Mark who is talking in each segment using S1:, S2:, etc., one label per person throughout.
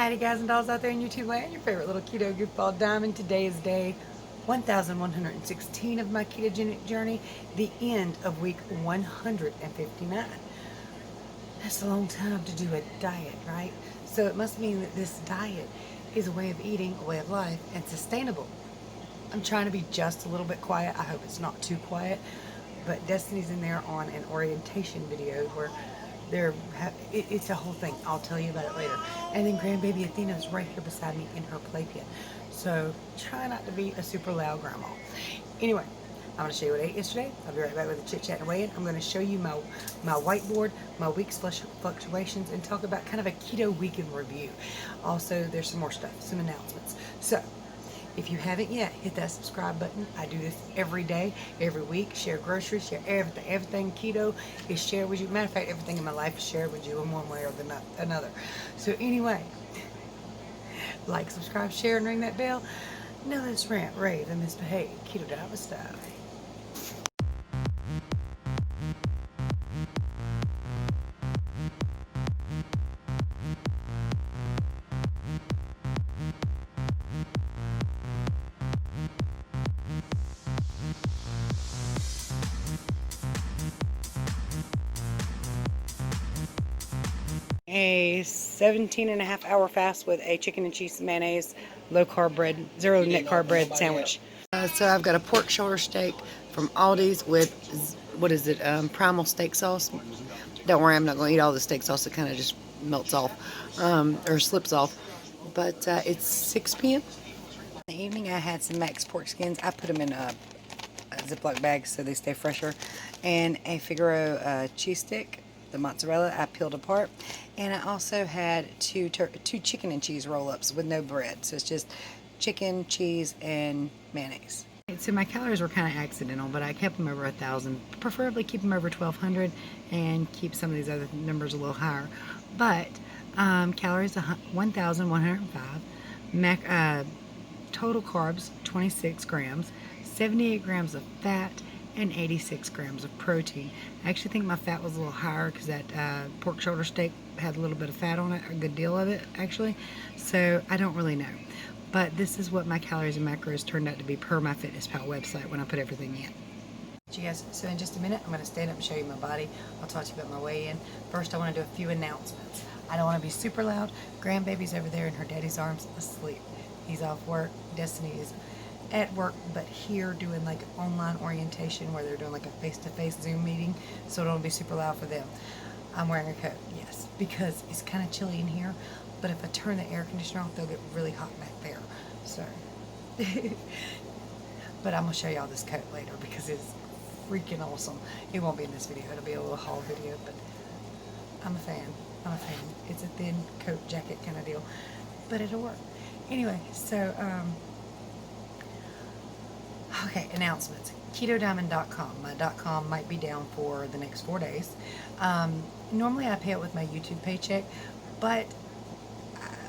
S1: Howdy guys and dolls out there in YouTube land, your favorite little keto goofball diamond. Today is day 1116 of my ketogenic journey, the end of week 159. That's a long time to do a diet, right? So it must mean that this diet is a way of eating, a way of life, and sustainable. I'm trying to be just a little bit quiet. I hope it's not too quiet, but Destiny's in there on an orientation video where it's a whole thing. I'll tell you about it later. And then grandbaby Athena is right here beside me in her playpen. So try not to be a super loud grandma. Anyway, I'm going to show you what I ate yesterday. I'll be right back with the chit chat and weigh in. I'm going to show you my whiteboard, my week's fluctuations, and talk about kind of a keto weekend review. Also, there's some more stuff, some announcements. So, if you haven't yet, hit that subscribe button. I do this every day, every week. Share groceries, share everything. Everything keto is shared with you. Matter of fact, everything in my life is shared with you in one way or another. So anyway, like, subscribe, share, and ring that bell. Now let's rant, rave, and misbehave. Keto Diamond style. A 17.5 hour fast with a chicken and cheese mayonnaise, low carb bread, zero net carb bread sandwich. So I've got a pork shoulder steak from Aldi's with, what is it, primal steak sauce. Don't worry, I'm not going to eat all the steak sauce. It kind of just melts off, or slips off. But it's 6 p.m. In the evening, I had some Max pork skins. I put them in a Ziploc bag so they stay fresher. And a Figaro cheese stick. The mozzarella I peeled apart, and I also had two chicken and cheese roll-ups with no bread, so it's just chicken, cheese, and mayonnaise. So my calories were kind of accidental, but I kept them over 1,000. Preferably keep them over 1,200 and keep some of these other numbers a little higher. But calories 1,105. Total carbs 26 grams, 78 grams of fat, and 86 grams of protein. I actually think my fat was a little higher because that pork shoulder steak had a little bit of fat on it, a good deal of it actually. So I don't really know. But this is what my calories and macros turned out to be per MyFitnessPal website when I put everything in. Yes, so in just a minute, I'm going to stand up and show you my body. I'll talk to you about my weigh-in. First, I want to do a few announcements. I don't want to be super loud. Grandbaby's over there in her daddy's arms asleep. He's off work. Destiny is at work, but here doing like online orientation where they're doing like a face-to-face Zoom meeting, so it'll be super loud for them. I'm wearing a coat, yes, because it's kind of chilly in here, but if I turn the air conditioner off, they'll get really hot back there. So, but I'm gonna show y'all this coat later because it's freaking awesome. It won't be in this video, it'll be a little haul video, but I'm a fan. It's a thin coat jacket kind of deal, but it'll work. Anyway, so okay, announcements. KetoDiamond.com. My .com might be down for the next 4 days. Normally I pay it with my YouTube paycheck, but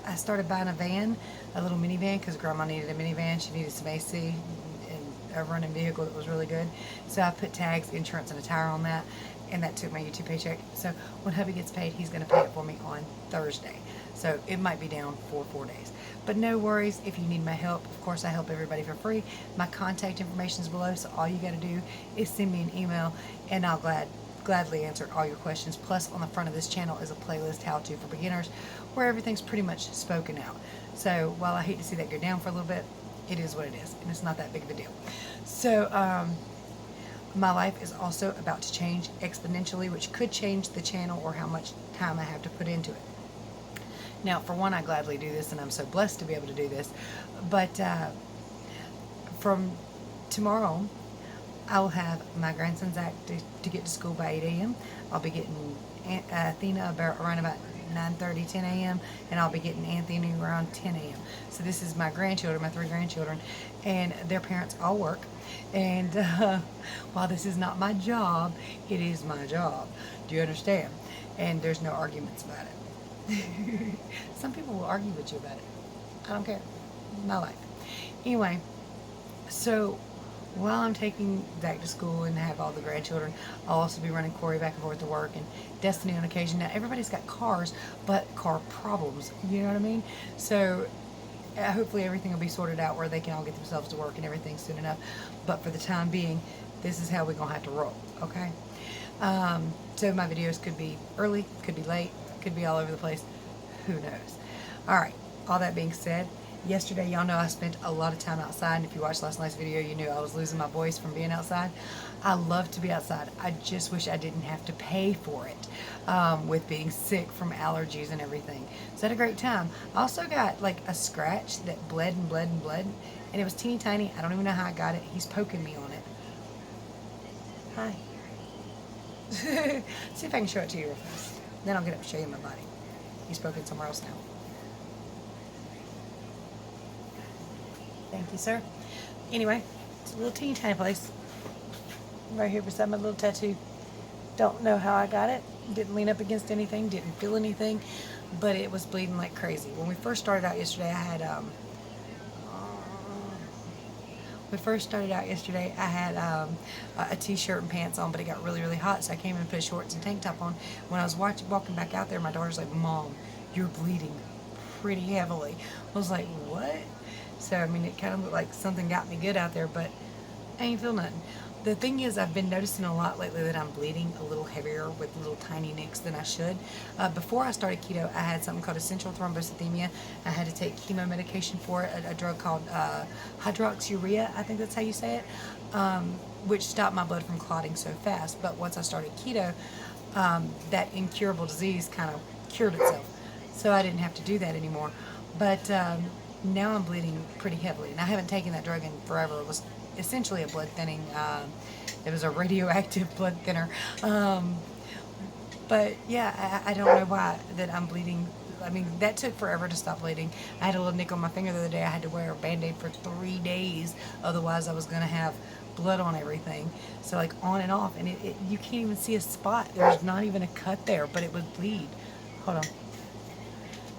S1: I started buying a van, a little minivan, because Grandma needed a minivan. She needed some AC and a running vehicle that was really good. So I put tags, insurance, and a tire on that, and that took my YouTube paycheck. So when hubby gets paid, he's going to pay it for me on Thursday. So it might be down for 4 days. But no worries if you need my help. Of course, I help everybody for free. My contact information is below, so all you got to do is send me an email, and I'll gladly answer all your questions. Plus, on the front of this channel is a playlist, How To for Beginners, where everything's pretty much spoken out. So while I hate to see that go down for a little bit, it is what it is, and it's not that big of a deal. So my life is also about to change exponentially, which could change the channel or how much time I have to put into it. Now, for one, I gladly do this, and I'm so blessed to be able to do this. But from tomorrow, I will have my grandson Zach to get to school by 8 a.m. I'll be getting Athena around about 9:30, 10 a.m., and I'll be getting Anthony around 10 a.m. So this is my grandchildren, my 3 grandchildren, and their parents all work. And while this is not my job, it is my job. Do you understand? And there's no arguments about it. Some people will argue with you about it. I don't care. My life. Anyway, so while I'm taking Zach to school and have all the grandchildren, I'll also be running Corey back and forth to work and Destiny on occasion. Now, everybody's got cars, but car problems. You know what I mean? So hopefully everything will be sorted out where they can all get themselves to work and everything soon enough. But for the time being, this is how we're going to have to roll, okay? So my videos could be early, could be late, could be all over the place. Who knows? All right, all that being said, yesterday, y'all know I spent a lot of time outside, and if you watched last night's video, you knew I was losing my voice from being outside. I love to be outside. I just wish I didn't have to pay for it with being sick from allergies and everything. So I had a great time. I also got like a scratch that bled and bled and bled, and it was teeny tiny. I don't even know how I got it. He's poking me on it. Hi. See if I can show it to you real fast. Then I'll get up and show you my body. He's poking somewhere else now. Thank you, sir. Anyway, it's a little teeny tiny place. Right here beside my little tattoo. Don't know how I got it. Didn't lean up against anything. Didn't feel anything. But it was bleeding like crazy. When we first started out yesterday, I had a t-shirt and pants on, but it got really, really hot, so I came in and put shorts and tank top on. When I was walking back out there, my daughter's like, "Mom, you're bleeding pretty heavily." I was like, "What?" So, I mean, it kind of looked like something got me good out there, but I ain't feel nothing. The thing is, I've been noticing a lot lately that I'm bleeding a little heavier with little tiny nicks than I should. Before I started keto, I had something called essential thrombocythemia. I had to take chemo medication for it, a drug called hydroxyurea, I think that's how you say it, which stopped my blood from clotting so fast. But once I started keto, that incurable disease kind of cured itself. So I didn't have to do that anymore. But now I'm bleeding pretty heavily. And I haven't taken that drug in forever. It was essentially a blood thinning. It was a radioactive blood thinner. But yeah, I don't know why that I'm bleeding. I mean, that took forever to stop bleeding. I had a little nick on my finger the other day. I had to wear a Band-Aid for 3 days. Otherwise, I was going to have blood on everything. So like on and off. And you can't even see a spot. There's not even a cut there, but it would bleed. Hold on.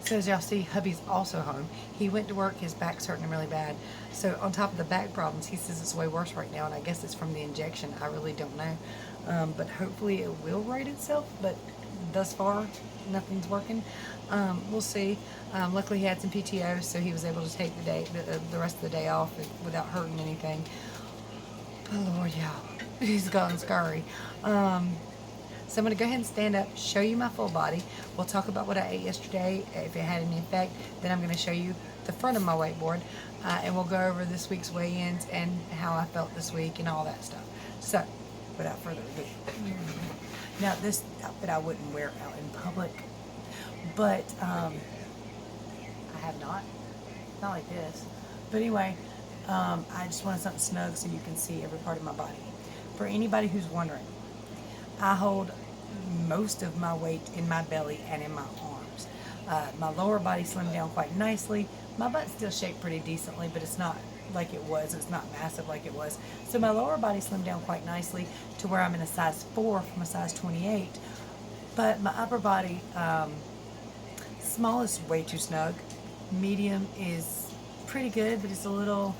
S1: So as y'all see, hubby's also home. He went to work, his back's hurting him really bad. So on top of the back problems, he says it's way worse right now, and I guess it's from the injection. I really don't know. But hopefully it will right itself, but thus far, nothing's working. We'll see. Luckily he had some PTO, so he was able to take the rest of the day off without hurting anything. But Lord, y'all, he's gone scary. So I'm going to go ahead and stand up, show you my full body. We'll talk about what I ate yesterday, if it had any effect. Then I'm going to show you the front of my weight and we'll go over this week's weigh-ins and how I felt this week and all that stuff. So, without further ado. Now, this outfit I wouldn't wear out in public, but I have not like this. But anyway, I just wanted something snug so you can see every part of my body. For anybody who's wondering, I hold most of my weight in my belly and in my arms. My lower body slimmed down quite nicely. My butt's still shaped pretty decently, but it's not like it was. It's not massive like it was. So my lower body slimmed down quite nicely to where I'm in a size 4 from a size 28. But my upper body, small is way too snug. Medium is pretty good, but it's a little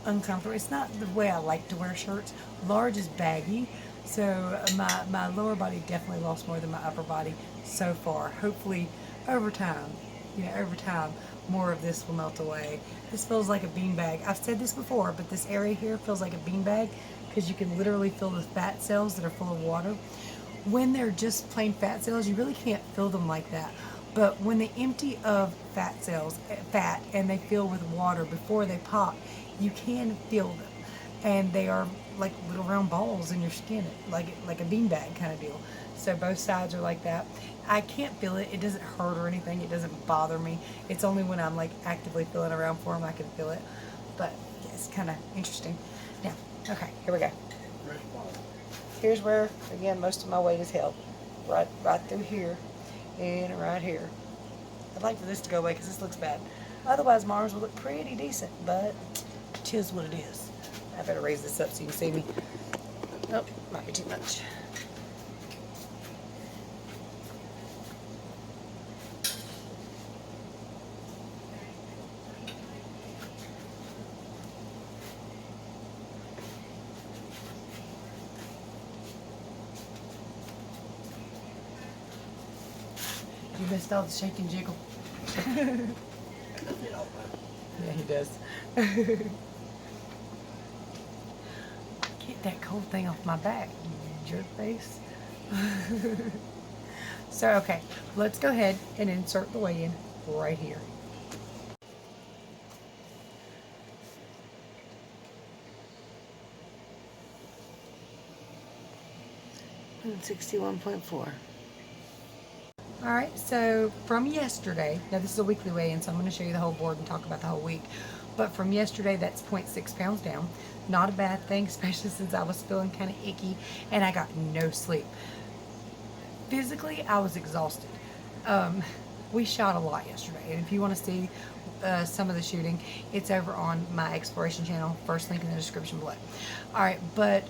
S1: uncomfortable. It's not the way I like to wear shirts. Large is baggy. So my lower body definitely lost more than my upper body so far. Hopefully over time, more of this will melt away. This feels like a beanbag. I've said this before, but this area here feels like a beanbag because you can literally feel the fat cells that are full of water. When they're just plain fat cells, you really can't feel them like that. But when they empty of fat and they fill with water before they pop, you can feel them. And they are like little round balls in your skin, like a beanbag kind of deal. So both sides are like that. I can't feel it. It doesn't hurt or anything. It doesn't bother me. It's only when I'm like actively feeling around for them I can feel it. But yeah, it's kind of interesting. Now, okay, here we go. Here's where, again, most of my weight is held. Right through here and right here. I'd like for this to go away because this looks bad. Otherwise, my arms will look pretty decent, but it is what it is. I better raise this up so you can see me. Oh, might be too much. missed all the shake and jiggle. Yeah, he does. Get that cold thing off my back, you jerk face. So, okay, let's go ahead and insert the weigh-in right here. And 61.4. All right, so from yesterday, now this is a weekly weigh-in, so I'm going to show you the whole board and talk about the whole week. But from yesterday, that's 0.6 pounds down. Not a bad thing, especially since I was feeling kind of icky and I got no sleep. Physically, I was exhausted. We shot a lot yesterday, and if you want to see some of the shooting, it's over on my exploration channel. First link in the description below. All right, but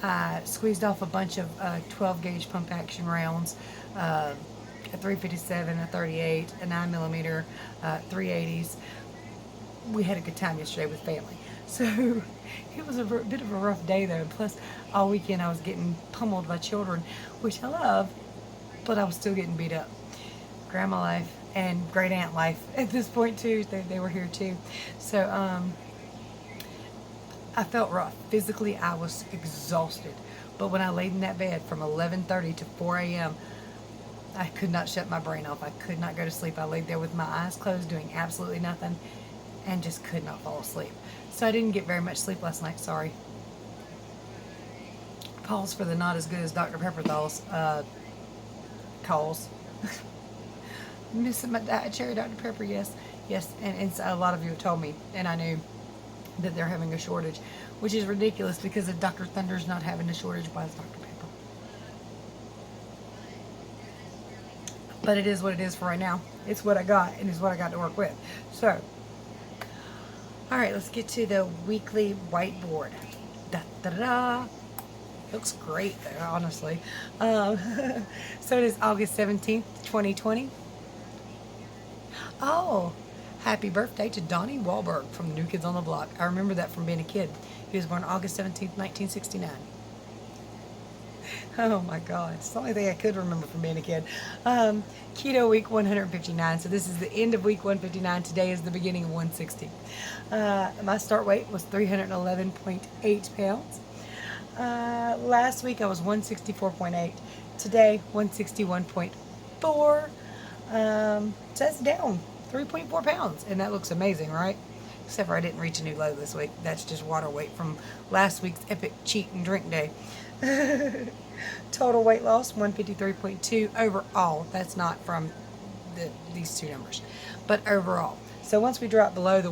S1: I squeezed off a bunch of 12 gauge pump action rounds, a 357, a 38, a 9mm, 380s. We had a good time yesterday with family. So it was a bit of a rough day though. Plus all weekend I was getting pummeled by children, which I love, but I was still getting beat up. Grandma life and great aunt life at this point too. They were here too. So I felt rough. Physically I was exhausted. But when I laid in that bed from 11:30 to 4 a.m., I could not shut my brain off. I could not go to sleep. I laid there with my eyes closed doing absolutely nothing and just could not fall asleep. So I didn't get very much sleep last night, sorry. Calls for the not as good as Dr. Pepper calls. Missing my diet cherry Dr. Pepper, yes. Yes, and a lot of you have told me, and I knew that they're having a shortage, which is ridiculous because if Dr. Thunder's not having a shortage, why is Dr. Pepper? But it is what it is for right now. It's what I got, and it's what I got to work with. So, all right, let's get to the weekly whiteboard. Da, da, da, da. Looks great there, honestly. So it is August 17th, 2020. Oh, happy birthday to Donnie Wahlberg from the New Kids on the Block. I remember that from being a kid. He was born August 17th, 1969. Oh my God, it's the only thing I could remember from being a kid. Keto week 159. So this is the end of week 159. Today is the beginning of 160. My start weight was 311.8 pounds. Last week I was 164.8. Today 161.4. So that's down 3.4 pounds, and that looks amazing, right? Except for I didn't reach a new low this week. That's just water weight from last week's epic cheat and drink day. Total weight loss 153.2 overall. That's not from these two numbers, but overall. So once we drop below the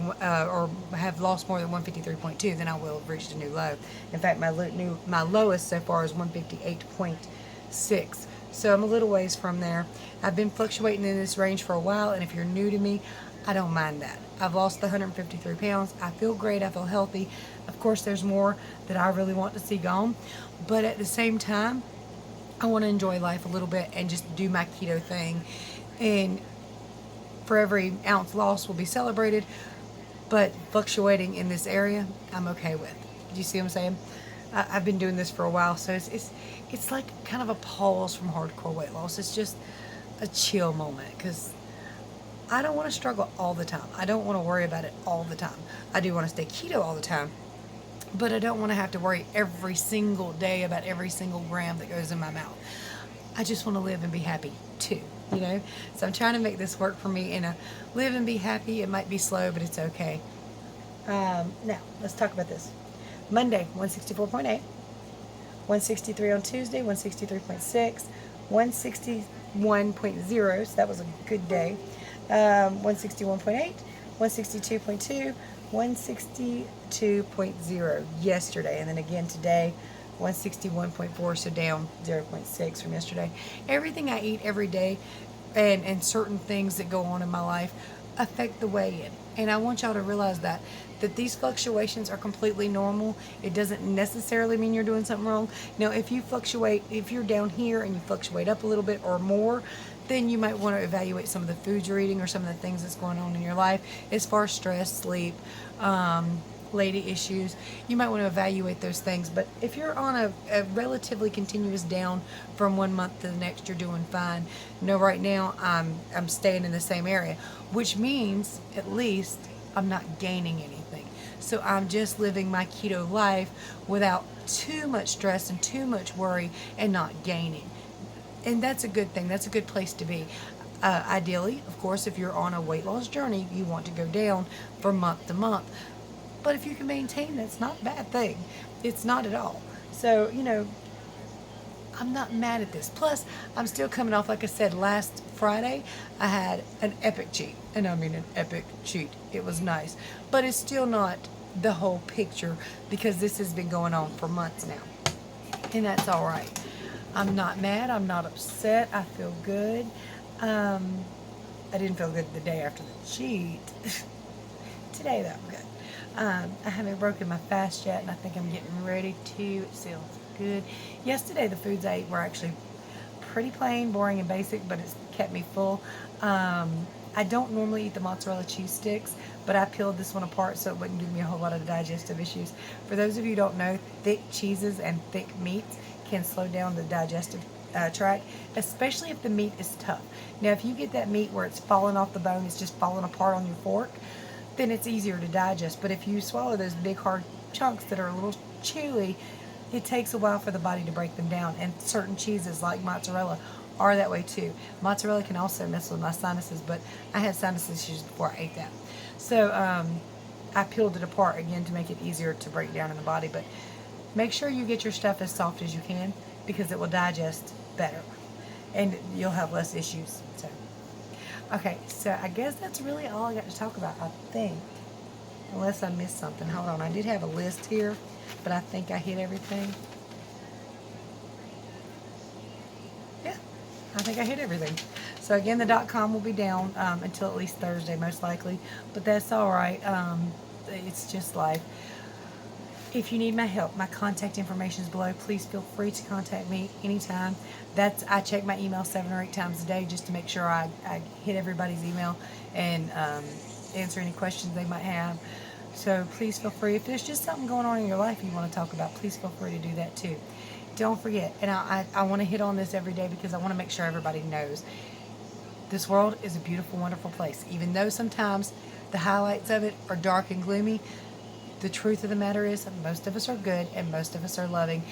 S1: or have lost more than 153.2, then I will have reached a new low. In fact, my lowest so far is 158.6. So I'm a little ways from there. I've been fluctuating in this range for a while, and if you're new to me, I don't mind that. I've lost the 153 pounds. I feel great. I feel healthy. Of course, there's more that I really want to see gone, but at the same time, I want to enjoy life a little bit and just do my keto thing. And for every ounce lost will be celebrated, but fluctuating in this area, I'm okay with. Do you see what I'm saying? I've been doing this for a while, so it's like kind of a pause from hardcore weight loss. It's just a chill moment because I don't want to struggle all the time. I don't want to worry about it all the time. I do want to stay keto all the time, but I don't want to have to worry every single day about every single gram that goes in my mouth. I just want to live and be happy too, you know? So I'm trying to make this work for me and live and be happy. It might be slow, but it's okay. Now, let's talk about this. Monday, 164.8. 163 on Tuesday, 163.6. 161.0, so that was a good day. 161.8. 162.2. 162.0 yesterday, and then again today 161.4, so down 0.6 from yesterday. Everything I eat every day and certain things that go on in my life affect the weigh-in, and I want y'all to realize that these fluctuations are completely normal. It doesn't necessarily mean you're doing something wrong. Now, if you fluctuate, if you're down here and you fluctuate up a little bit or more, then you might want to evaluate some of the foods you're eating or some of the things that's going on in your life as far as stress, sleep, lady issues, you might want to evaluate those things. But if you're on a relatively continuous down from one month to the next, you're doing fine. No, right now I'm staying in the same area, which means at least I'm not gaining anything. So I'm just living my keto life without too much stress and too much worry and not gaining. And that's a good thing. That's a good place to be. Ideally, of course, if you're on a weight loss journey, you want to go down from month to month. But if you can maintain, that's not a bad thing. It's not at all. So, I'm not mad at this. Plus, I'm still coming off, like I said, last Friday, I had an epic cheat. And I mean an epic cheat. It was nice. But it's still not the whole picture because this has been going on for months now. And that's all right. I'm not mad. I'm not upset. I feel good. I didn't feel good the day after the cheat. Today, though, I'm good. I haven't broken my fast yet, and I think I'm getting ready to. It feels good. Yesterday, the foods I ate were actually pretty plain, boring, and basic, but it's kept me full. I don't normally eat the mozzarella cheese sticks, but I peeled this one apart so it wouldn't give me a whole lot of digestive issues. For those of you who don't know, thick cheeses and thick meats can slow down the digestive tract, especially if the meat is tough. Now, if you get that meat where it's falling off the bone, it's just falling apart on your fork, then it's easier to digest. But if you swallow those big hard chunks that are a little chewy, it takes a while for the body to break them down. And certain cheeses like mozzarella are that way too. Mozzarella can also mess with my sinuses, but I had sinus issues before I ate that. So I peeled it apart again to make it easier to break down in the body. But make sure you get your stuff as soft as you can because it will digest better and you'll have less issues. So, okay, so I guess that's really all I got to talk about, I think. Unless I missed something. Hold on, I did have a list here, but I think I hit everything. Yeah, I think I hit everything. So again, the .com will be down until at least Thursday, most likely. But that's all right. It's just life. If you need my help, my contact information is below. Please feel free to contact me anytime. I check my email 7 or 8 times a day just to make sure I hit everybody's email and answer any questions they might have. So please feel free. If there's just something going on in your life you want to talk about, please feel free to do that too. Don't forget, and I want to hit on this every day because I want to make sure everybody knows. This world is a beautiful, wonderful place. Even though sometimes the highlights of it are dark and gloomy, the truth of the matter is most of us are good and most of us are loving.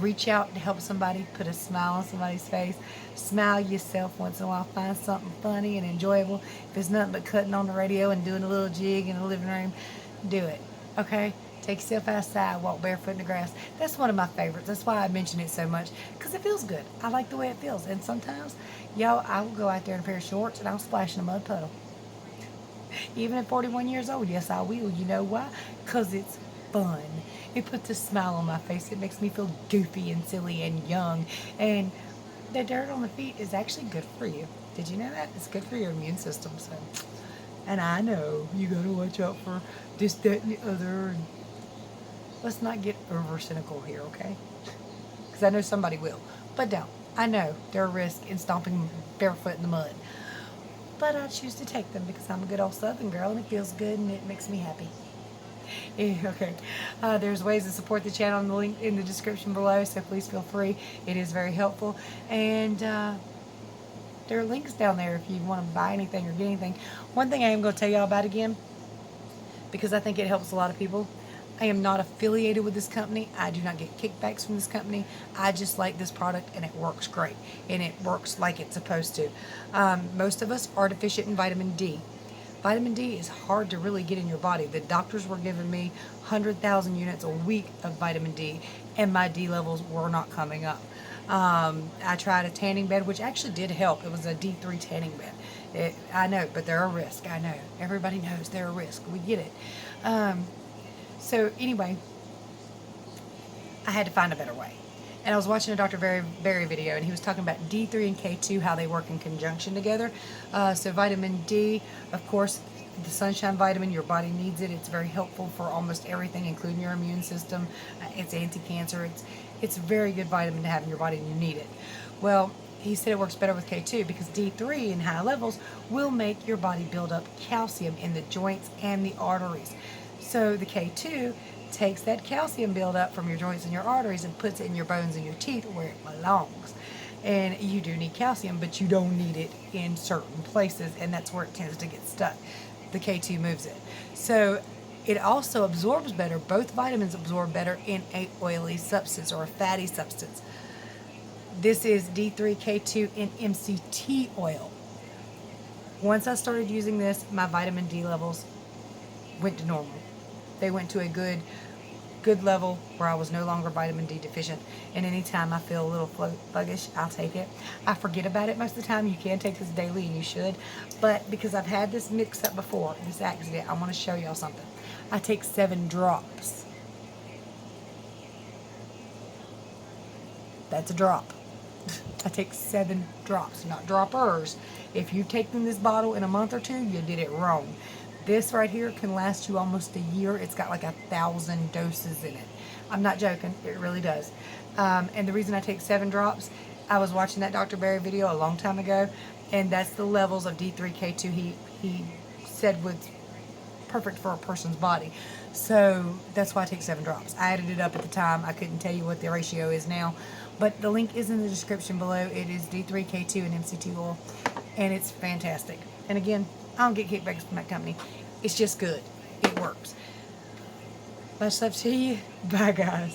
S1: Reach out to help somebody, put a smile on somebody's face. Smile yourself once in a while. Find something funny and enjoyable. If it's nothing but cutting on the radio and doing a little jig in the living room, do it. Okay? Take yourself outside, walk barefoot in the grass. That's one of my favorites. That's why I mention it so much, because it feels good. I like the way it feels. And sometimes, y'all, I will go out there in a pair of shorts and I'll splash in a mud puddle. Even at 41 years old, yes, I will. You know why? Because it's fun. It puts a smile on my face. It makes me feel goofy and silly and young. And the dirt on the feet is actually good for you. Did you know that? It's good for your immune system. So, and I know you got to watch out for this, that, and the other. And let's not get over cynical here, okay? Because I know somebody will. But don't. I know there are risks in stomping barefoot in the mud. But I choose to take them because I'm a good old Southern girl and it feels good and it makes me happy. Okay. There's ways to support the channel in the link in the description below, so please feel free. It is very helpful. And there are links down there if you want to buy anything or get anything. One thing I am going to tell y'all about again, because I think it helps a lot of people. I am not affiliated with this company. I do not get kickbacks from this company. I just like this product and it works great. And it works like it's supposed to. Most of us are deficient in vitamin D. Vitamin D is hard to really get in your body. The doctors were giving me 100,000 units a week of vitamin D and my D levels were not coming up. I tried a tanning bed, which actually did help. It was a D3 tanning bed. I know, but there are risks. I know. Everybody knows there are risks. We get it. So anyway, I had to find a better way. And I was watching a Dr. Berry video, and he was talking about D3 and K2, how they work in conjunction together. So vitamin D, of course, the sunshine vitamin, your body needs it. It's very helpful for almost everything, including your immune system. It's anti-cancer. It's a very good vitamin to have in your body, and you need it. Well, he said it works better with K2 because D3 in high levels will make your body build up calcium in the joints and the arteries. So the K2 takes that calcium buildup from your joints and your arteries and puts it in your bones and your teeth where it belongs. And you do need calcium, but you don't need it in certain places, and that's where it tends to get stuck. The K2 moves it. So it also absorbs better. Both vitamins absorb better in a oily substance or a fatty substance. This is D3K2 in MCT oil. Once I started using this, my vitamin D levels went to normal. They went to a good level where I was no longer vitamin D deficient. And anytime I feel a little sluggish, I'll take it. I forget about it most of the time. You can take this daily, and you should. But because I've had this mix up before, this accident, I want to show y'all something. I take 7 drops. That's a drop. I take 7 drops, not droppers. If you've taken this bottle in a month or 2, you did it wrong. This right here can last you almost a year. It's got like 1,000 doses in it. I'm not joking. It really does. And the reason I take 7 drops, I was watching that Dr. Berry video a long time ago, and that's the levels of D3K2 he said was perfect for a person's body. So that's why I take 7 drops. I added it up at the time. I couldn't tell you what the ratio is now, but the link is in the description below. It is D3K2 and MCT oil, and it's fantastic. And again, I don't get kickbacks from that company. It's just good. It works. Much love to you. Bye, guys.